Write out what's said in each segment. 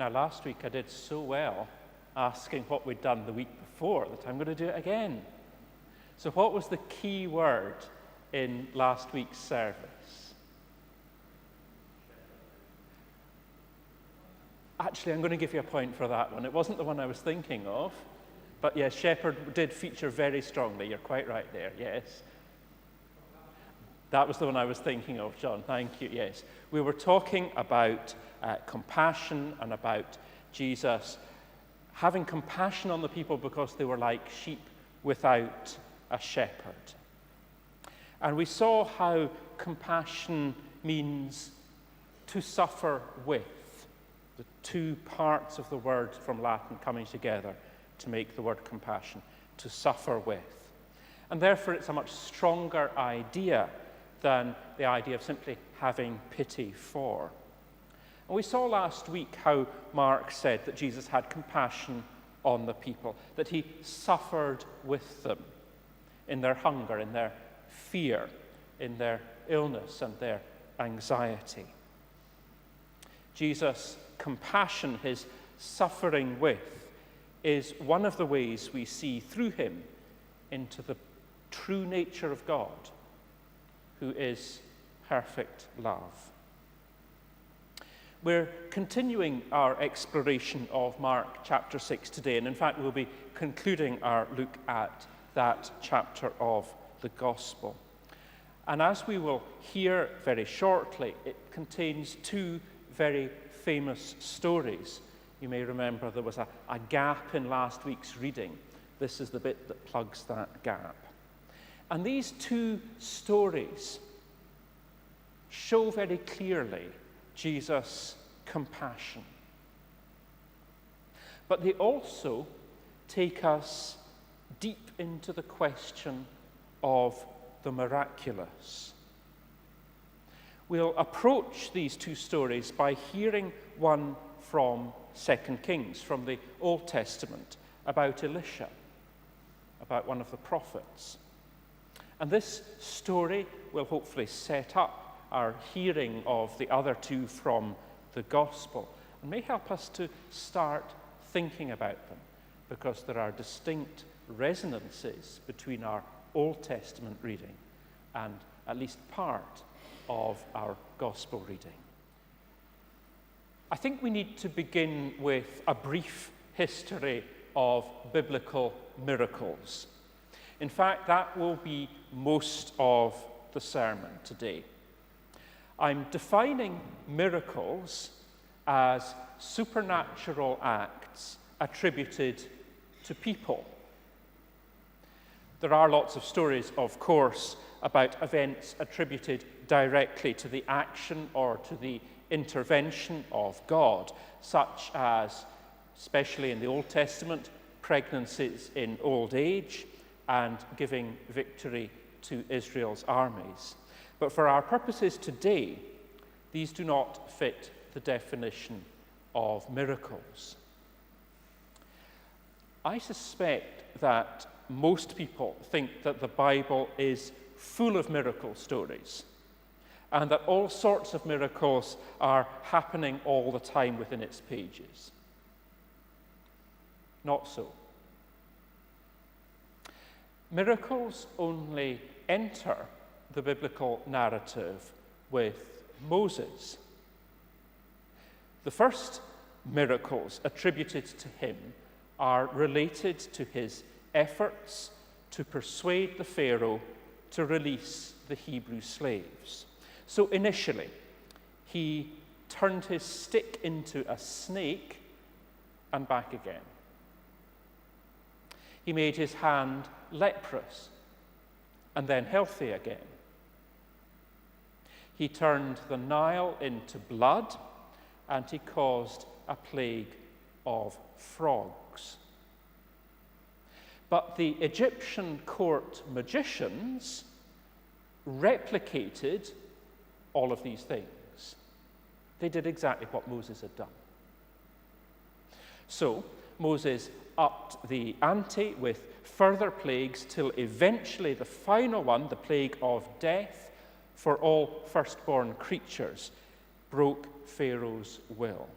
Now, last week I did so well asking what we'd done the week before that I'm going to do it again. So what was the key word in last week's service? Actually, I'm going to give you a point for that one. It wasn't the one I was thinking of. But yes, shepherd did feature very strongly. You're quite right there, yes. That was the one I was thinking of, John. Thank you, yes. We were talking about compassion and about Jesus having compassion on the people because they were like sheep without a shepherd. And we saw how compassion means to suffer with, the two parts of the word from Latin coming together to make the word compassion, to suffer with. And therefore it's a much stronger idea than the idea of simply having pity for. And we saw last week how Mark said that Jesus had compassion on the people, that he suffered with them in their hunger, in their fear, in their illness and their anxiety. Jesus' compassion, his suffering with, is one of the ways we see through him into the true nature of God, who is perfect love. We're continuing our exploration of Mark chapter 6 today, and in fact we'll be concluding our look at that chapter of the Gospel. And as we will hear very shortly, it contains two very famous stories. You may remember there was a gap in last week's reading. This is the bit that plugs that gap. And these two stories show very clearly Jesus' compassion. But they also take us deep into the question of the miraculous. We'll approach these two stories by hearing one from 2 Kings, from the Old Testament, about Elisha, about one of the prophets. And this story will hopefully set up our hearing of the other two from the Gospel and may help us to start thinking about them, because there are distinct resonances between our Old Testament reading and at least part of our Gospel reading. I think we need to begin with a brief history of biblical miracles. In fact, that will be most of the sermon today. I'm defining miracles as supernatural acts attributed to people. There are lots of stories, of course, about events attributed directly to the action or to the intervention of God, such as, especially in the Old Testament, pregnancies in old age and giving victory to Israel's armies. But for our purposes today, these do not fit the definition of miracles. I suspect that most people think that the Bible is full of miracle stories and that all sorts of miracles are happening all the time within its pages. Not so. Miracles only enter the biblical narrative with Moses. The first miracles attributed to him are related to his efforts to persuade the Pharaoh to release the Hebrew slaves. So initially, he turned his stick into a snake and back again. He made his hand leprous and then healthy again. He turned the Nile into blood, and he caused a plague of frogs. But the Egyptian court magicians replicated all of these things. They did exactly what Moses had done. So Moses upped the ante with further plagues till eventually the final one, the plague of death for all firstborn creatures, broke Pharaoh's will.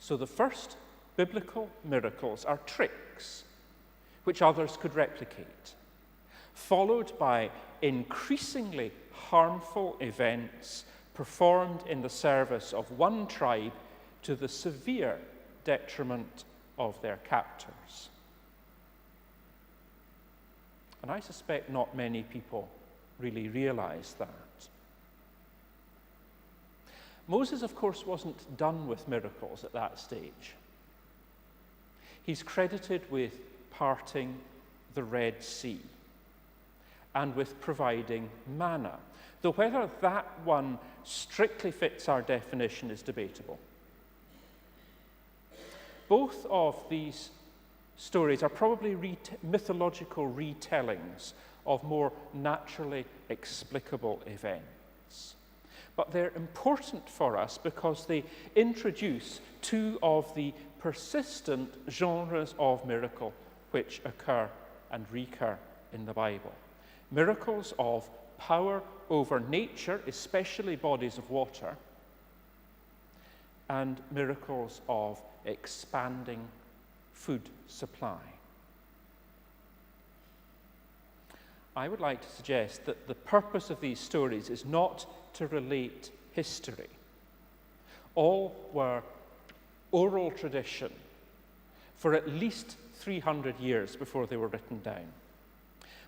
So the first biblical miracles are tricks which others could replicate, followed by increasingly harmful events performed in the service of one tribe to the severe detriment of their captors. And I suspect not many people really realize that. Moses, of course, wasn't done with miracles at that stage. He's credited with parting the Red Sea and with providing manna, though whether that one strictly fits our definition is debatable. Both of these stories are probably mythological retellings of more naturally explicable events. But they're important for us because they introduce two of the persistent genres of miracle which occur and recur in the Bible. Miracles of power over nature, especially bodies of water, and miracles of expanding food supply. I would like to suggest that the purpose of these stories is not to relate history. All were oral tradition for at least 300 years before they were written down.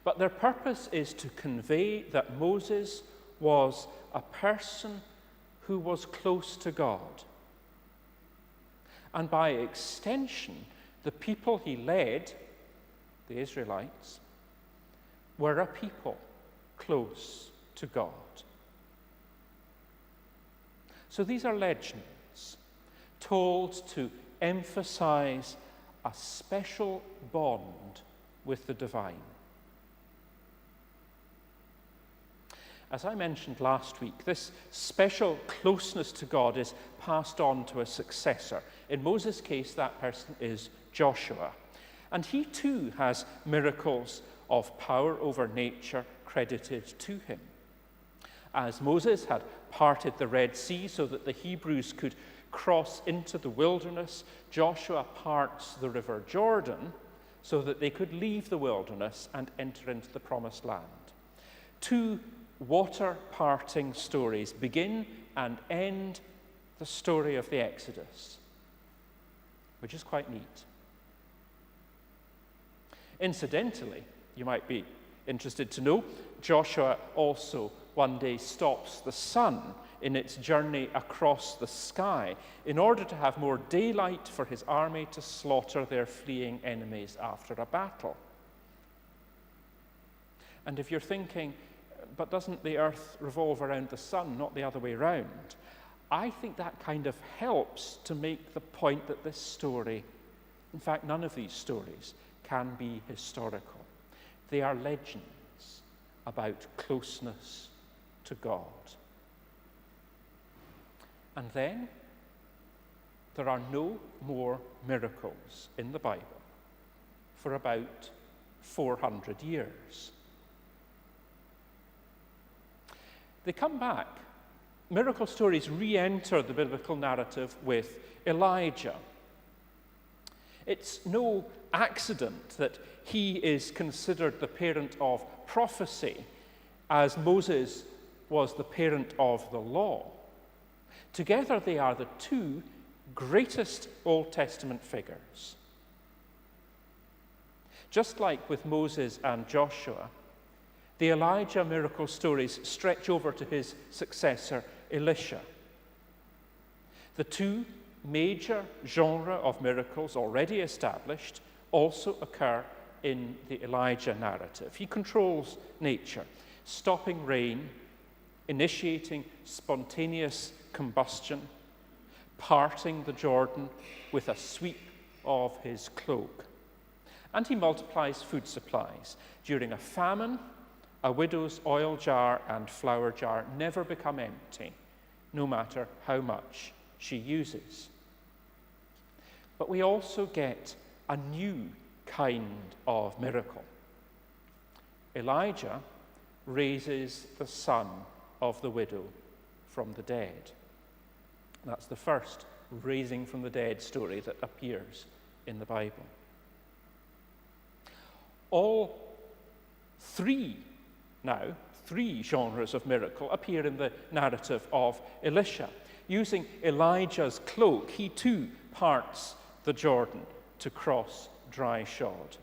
But their purpose is to convey that Moses was a person who was close to God. And by extension, the people he led, the Israelites, were a people close to God. So these are legends told to emphasize a special bond with the divine. As I mentioned last week, this special closeness to God is passed on to a successor. In Moses' case, that person is Joshua. And he too has miracles of power over nature credited to him. As Moses had parted the Red Sea so that the Hebrews could cross into the wilderness, Joshua parts the river Jordan so that they could leave the wilderness and enter into the promised land. Two water parting stories begin and end the story of the Exodus, which is quite neat. Incidentally, you might be interested to know, Joshua also one day stops the sun in its journey across the sky in order to have more daylight for his army to slaughter their fleeing enemies after a battle. And if you're thinking, but doesn't the earth revolve around the sun, not the other way around? I think that kind of helps to make the point that this story, in fact, none of these stories, can be historical. They are legends about closeness to God. And then there are no more miracles in the Bible for about 400 years. They come back. Miracle stories re-enter the biblical narrative with Elijah. It's no accident that he is considered the parent of prophecy, as Moses was the parent of the law. Together they are the two greatest Old Testament figures. Just like with Moses and Joshua, the Elijah miracle stories stretch over to his successor, Elisha. The two major genres of miracles already established also occur in the Elijah narrative. He controls nature, stopping rain, initiating spontaneous combustion, parting the Jordan with a sweep of his cloak. And he multiplies food supplies. During a famine, a widow's oil jar and flour jar never become empty, no matter how much she uses. But we also get a new kind of miracle. Elijah raises the son of the widow from the dead. That's the first raising from the dead story that appears in the Bible. All three genres of miracle appear in the narrative of Elisha. Using Elijah's cloak, he too parts the Jordan to cross dry shod.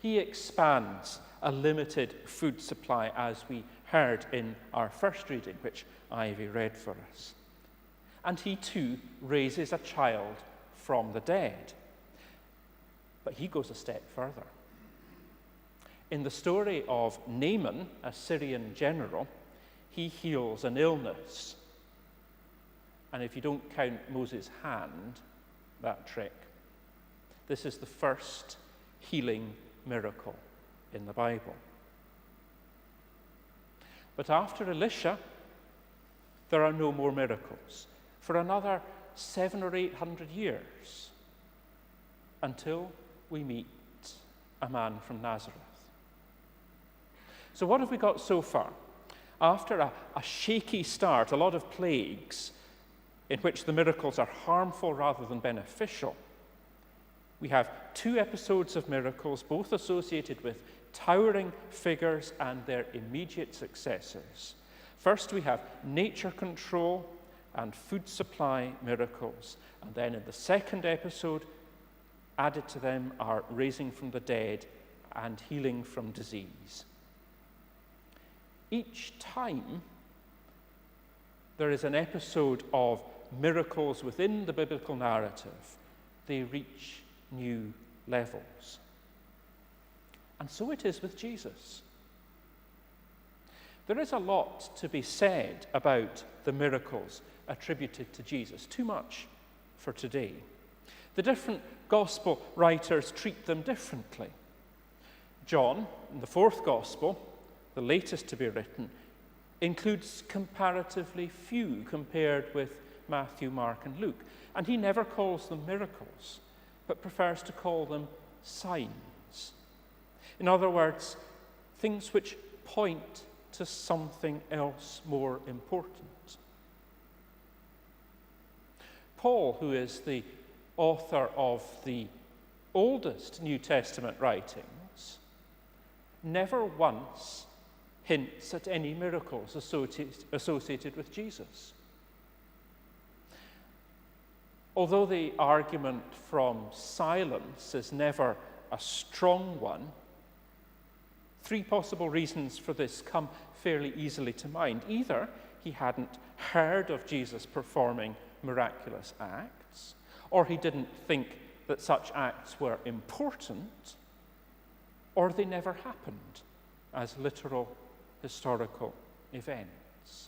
He expands a limited food supply, as we heard in our first reading, which Ivy read for us. And he too raises a child from the dead. But he goes a step further. In the story of Naaman, a Syrian general, he heals an illness. And if you don't count Moses' hand, that trick, this is the first healing miracle in the Bible. But after Elisha, there are no more miracles for another 700 or 800 years until we meet a man from Nazareth. So what have we got so far? After a shaky start, a lot of plagues in which the miracles are harmful rather than beneficial, we have 2 episodes of miracles, both associated with towering figures and their immediate successors. First, we have nature control and food supply miracles. And then in the second episode, added to them are raising from the dead and healing from disease. Each time, there is an episode of miracles within the biblical narrative. They reach new levels. And so it is with Jesus. There is a lot to be said about the miracles attributed to Jesus, too much for today. The different gospel writers treat them differently. John, in the 4th gospel, the latest to be written, includes comparatively few compared with Matthew, Mark, and Luke. And he never calls them miracles, but prefers to call them signs. In other words, things which point to something else more important. Paul, who is the author of the oldest New Testament writings, never once hints at any miracles associated with Jesus. Although the argument from silence is never a strong one, 3 possible reasons for this come fairly easily to mind. Either he hadn't heard of Jesus performing miraculous acts, or he didn't think that such acts were important, or they never happened as literal historical events.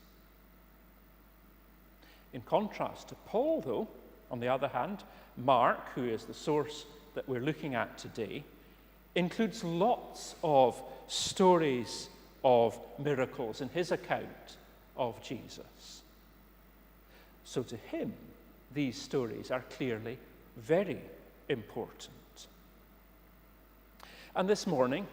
In contrast to Paul, though, on the other hand, Mark, who is the source that we're looking at today, includes lots of stories of miracles in his account of Jesus. So to him, these stories are clearly very important. And this morning,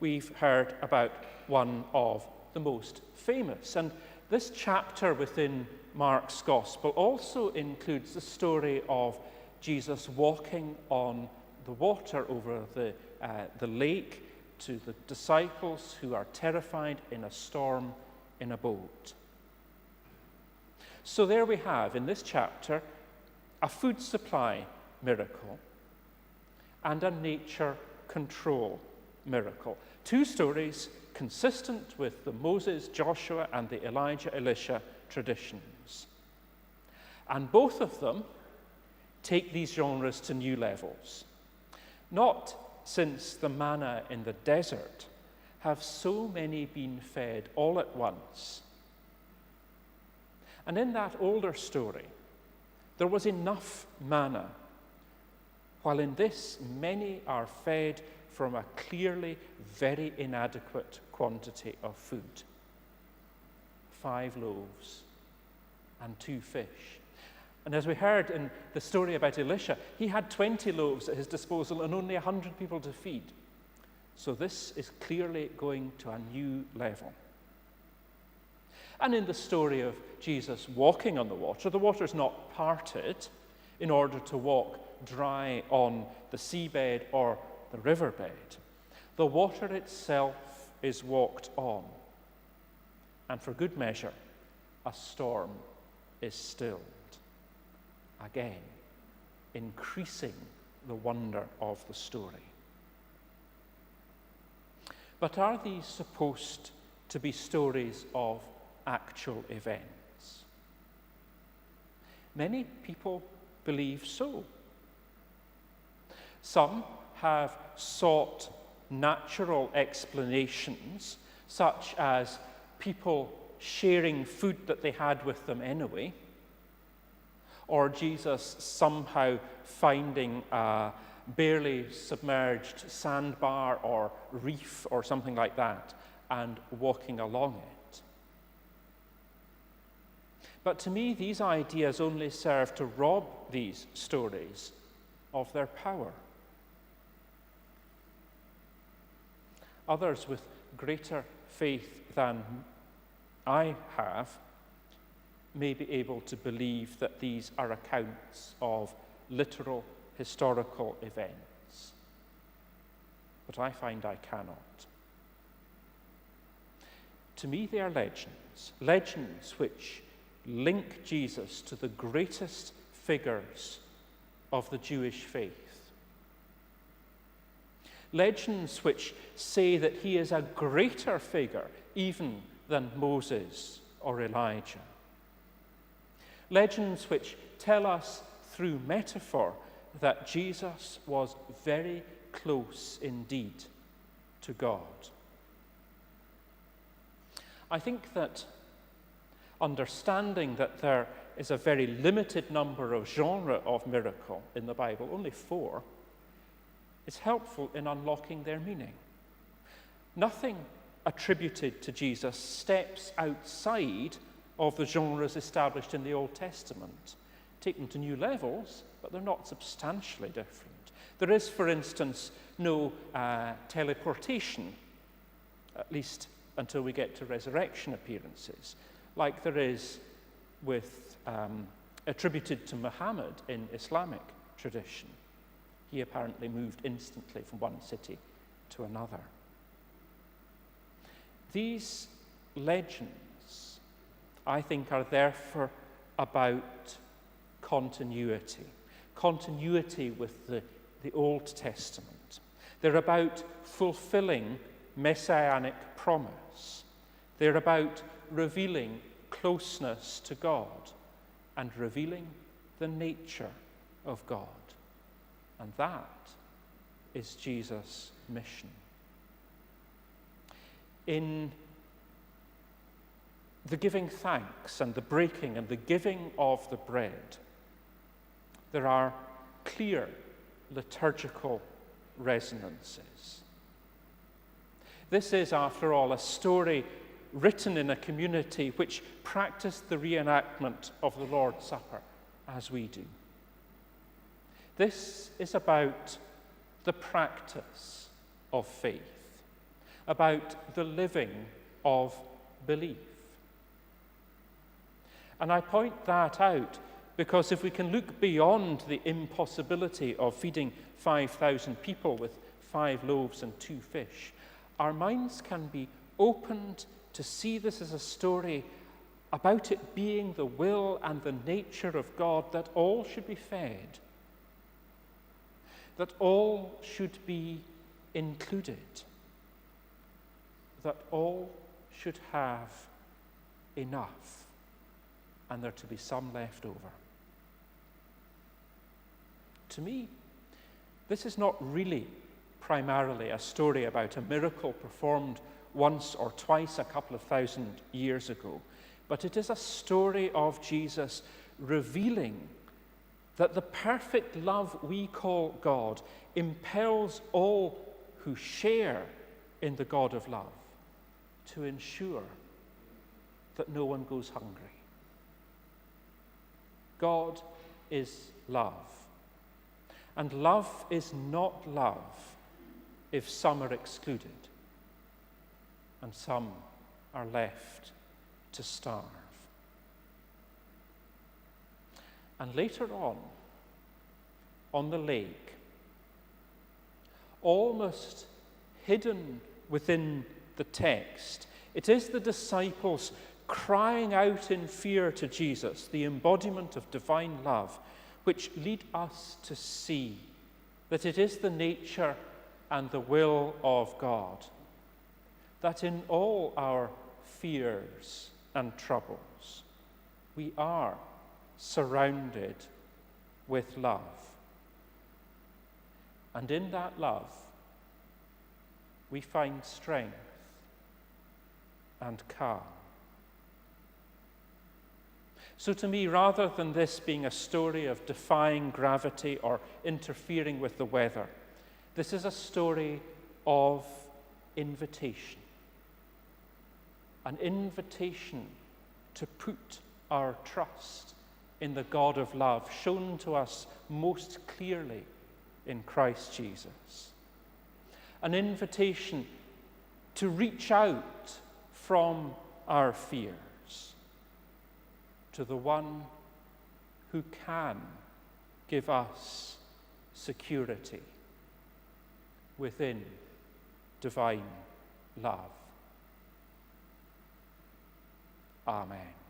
we've heard about one of the most famous. And this chapter within Mark's Gospel also includes the story of Jesus walking on the water over the lake to the disciples who are terrified in a storm in a boat. So there we have, in this chapter, a food supply miracle and a nature control miracle. 2 stories consistent with the Moses, Joshua, and the Elijah, Elisha traditions. And both of them take these genres to new levels. Not since the manna in the desert have so many been fed all at once. And in that older story, there was enough manna, while in this, many are fed from a clearly very inadequate quantity of food. 5 loaves and 2 fish. And as we heard in the story about Elisha, he had 20 loaves at his disposal and only 100 people to feed. So this is clearly going to a new level. And in the story of Jesus walking on the water's not parted. in order to walk dry on the seabed or the riverbed. The water itself is walked on, and for good measure, a storm is stilled. Again, increasing the wonder of the story. But are these supposed to be stories of actual events? Many people believe so. Some have sought natural explanations, such as people sharing food that they had with them anyway, or Jesus somehow finding a barely submerged sandbar or reef or something like that and walking along it. But to me, these ideas only serve to rob these stories of their power. Others with greater faith than I have may be able to believe that these are accounts of literal historical events. But I find I cannot. To me, they are legends, legends which link Jesus to the greatest figures of the Jewish faith. Legends which say that he is a greater figure even than Moses or Elijah. Legends which tell us through metaphor that Jesus was very close indeed to God. I think that understanding that there is a very limited number of genres of miracle in the Bible, only 4, is helpful in unlocking their meaning. Nothing attributed to Jesus steps outside of the genres established in the Old Testament. Take them to new levels, but they're not substantially different. There is, for instance, no teleportation, at least until we get to resurrection appearances, like there is with attributed to Muhammad in Islamic tradition. He apparently moved instantly from one city to another. These legends, I think, are therefore about continuity with the Old Testament. They're about fulfilling messianic promise. They're about revealing closeness to God and revealing the nature of God. And that is Jesus' mission. In the giving thanks and the breaking and the giving of the bread, there are clear liturgical resonances. This is, after all, a story written in a community which practiced the reenactment of the Lord's Supper as we do. This is about the practice of faith, about the living of belief. And I point that out because if we can look beyond the impossibility of feeding 5,000 people with 5 loaves and 2 fish, our minds can be opened to see this as a story about it being the will and the nature of God that all should be fed, that all should be included, that all should have enough, and there to be some left over. To me, this is not really primarily a story about a miracle performed once or twice a couple of thousand years ago, but it is a story of Jesus revealing that the perfect love we call God impels all who share in the God of love to ensure that no one goes hungry. God is love, and love is not love if some are excluded and some are left to starve. And later on, on the lake, almost hidden within the text, it is the disciples crying out in fear to Jesus, the embodiment of divine love, which lead us to see that it is the nature and the will of God, that in all our fears and troubles, we are surrounded with love. And in that love, we find strength and calm. So to me, rather than this being a story of defying gravity or interfering with the weather, this is a story of invitation. An invitation to put our trust in the God of love, shown to us most clearly in Christ Jesus. An invitation to reach out from our fears to the one who can give us security within divine love. Amen.